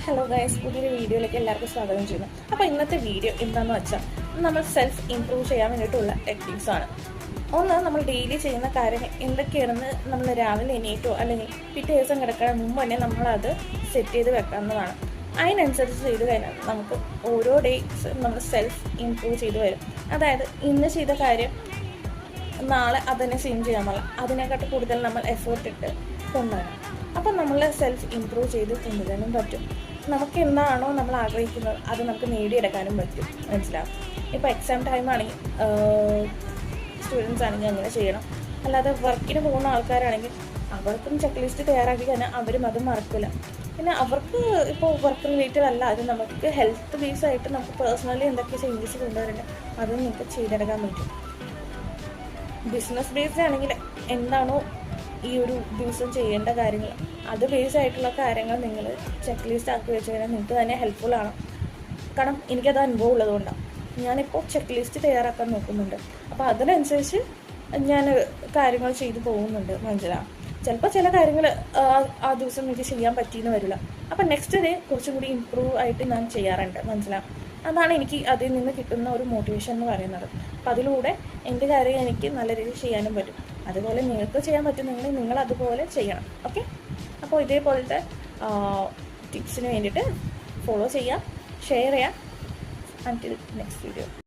Hello guys, പുതിയൊരു വീഡിയോയിലേക്ക് എല്ലാവർക്കും സ്വാഗതം ചെയ്യുന്നു. അപ്പോൾ ഇന്നത്തെ വീഡിയോ എന്താണെന്ന് വെച്ചാൽ നമ്മൾ സെൽഫ് ഇംപ്രൂവ് ചെയ്യാൻ വേണ്ടിയിട്ടുള്ള ടെക്നിക്സ് ആണ്. ഒന്ന്, നമ്മൾ ഡെയിലി ചെയ്യുന്ന കാര്യങ്ങൾ എന്തൊക്കെയാണെന്ന് നമ്മൾ രാവിലെ എണീറ്റോ അല്ലെങ്കിൽ പിറ്റേ ദിവസം കിടക്കാൻ മുമ്പ് തന്നെ നമ്മളത് സെറ്റ് ചെയ്ത് വെക്കാവുന്നതാണ്. അതിനനുസരിച്ച് ചെയ്ത് കഴിഞ്ഞാൽ നമുക്ക് ഓരോ ഡേയ്സ് നമ്മൾ സെൽഫ് ഇംപ്രൂവ് ചെയ്ത് വരും. അതായത് ഇന്ന് ചെയ്ത കാര്യം നാളെ അതന്നെ സെയിം ചെയ്യാൻ പാടില്ല, അതിനെക്കാട്ട് കൂടുതൽ നമ്മൾ എഫേർട്ട് ഇട്ട് കൊണ്ടുവരണം. അപ്പം നമ്മൾ സെൽഫ് ഇംപ്രൂവ് ചെയ്ത് കൊണ്ടുവരാനും പറ്റും. നമുക്ക് എന്താണോ നമ്മൾ ആഗ്രഹിക്കുന്നത് അത് നമുക്ക് നേടിയെടുക്കാനും പറ്റും. മനസ്സിലാവും. ഇപ്പോൾ എക്സാം ടൈം ആണെങ്കിൽ സ്റ്റുഡൻസ് ആണെങ്കിൽ അങ്ങനെ ചെയ്യണം. അല്ലാതെ വർക്കിന് പോകുന്ന ആൾക്കാരാണെങ്കിൽ അവർക്കും ചെക്ക് ലിസ്റ്റ് തയ്യാറാക്കി കഴിഞ്ഞാൽ അവരും അത് മറക്കില്ല. പിന്നെ അവർക്ക് ഇപ്പോൾ വർക്ക് റിലേറ്റഡ് അല്ല, അത് നമുക്ക് ഹെൽത്ത് ബേസ് ആയിട്ട് നമുക്ക് പേഴ്സണലി എന്തൊക്കെ ചേഞ്ചസ് കൊണ്ടുവരേണ്ടത് അത് നിങ്ങൾക്ക് ചെയ്തെടുക്കാൻ പറ്റും. ബിസിനസ് ബേസ്ഡ് ആണെങ്കിൽ എന്താണോ ഈ ഒരു ദിവസം ചെയ്യേണ്ട കാര്യങ്ങൾ അത് ബേസ് ആയിട്ടുള്ള കാര്യങ്ങൾ നിങ്ങൾ ചെക്ക് ലിസ്റ്റ് ആക്കി വെച്ച് കഴിഞ്ഞാൽ നിങ്ങൾക്ക് തന്നെ ഹെൽപ്ഫുള്ളാണ്. കാരണം എനിക്കത് അനുഭവം ഉള്ളതുകൊണ്ടാണ് ഞാനിപ്പോൾ ചെക്ക് ലിസ്റ്റ് തയ്യാറാക്കാൻ നോക്കുന്നുണ്ട്. അപ്പോൾ അതിനനുസരിച്ച് ഞാൻ കാര്യങ്ങൾ ചെയ്തു പോകുന്നുണ്ട്. മനസ്സിലാവും. ചിലപ്പോൾ ചില കാര്യങ്ങൾ ആ ദിവസം എനിക്ക് ചെയ്യാൻ പറ്റിയെന്ന് വരില്ല. അപ്പം നെക്സ്റ്റ് ഡേ കുറച്ചും കൂടി ഇമ്പ്രൂവ് ആയിട്ട് ഞാൻ ചെയ്യാറുണ്ട്. മനസ്സിലാവും. അതാണ് എനിക്ക് അതിൽ നിന്ന് കിട്ടുന്ന ഒരു മോട്ടിവേഷൻ എന്ന് പറയുന്നത്. അപ്പം അതിലൂടെ എൻ്റെ കാര്യം എനിക്ക് നല്ല രീതിയിൽ ചെയ്യാനും പറ്റും. അതുപോലെ നിങ്ങൾക്ക് ചെയ്യാൻ പറ്റുന്നെങ്കിൽ നിങ്ങൾ അതുപോലെ ചെയ്യണം. ഓക്കെ. അപ്പോൾ ഇതേപോലത്തെ ടിപ്സിന് വേണ്ടിയിട്ട് ഫോളോ ചെയ്യുക, ഷെയർ ചെയ്യുക. Until next video.